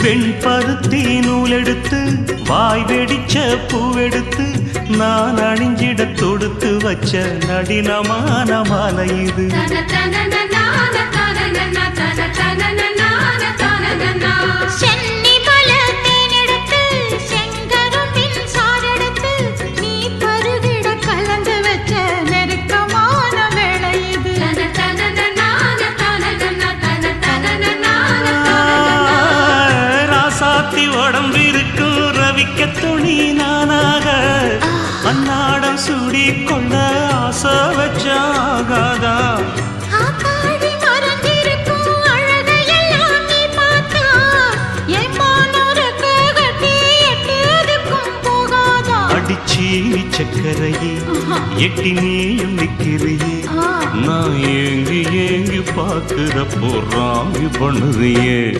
வெண்பருத்தி நூலெடுத்து வாய் வெடிச்ச பூவெடுத்து நான் அணிஞ்சிட தொடுத்து வச்ச நடினமான மாலை இது. உடம்பிருக்கும் ரவிக்க துணி நானாக அன்னாடம் சூடி கொள்ள ஆசை வச்சாகாதா. அடிச்சி சக்கரையே எட்டி நீயும் நிக்கிறியே நான் ஏங்கி ஏங்கி பார்க்கிற போறாங்க பண்ணுறியே.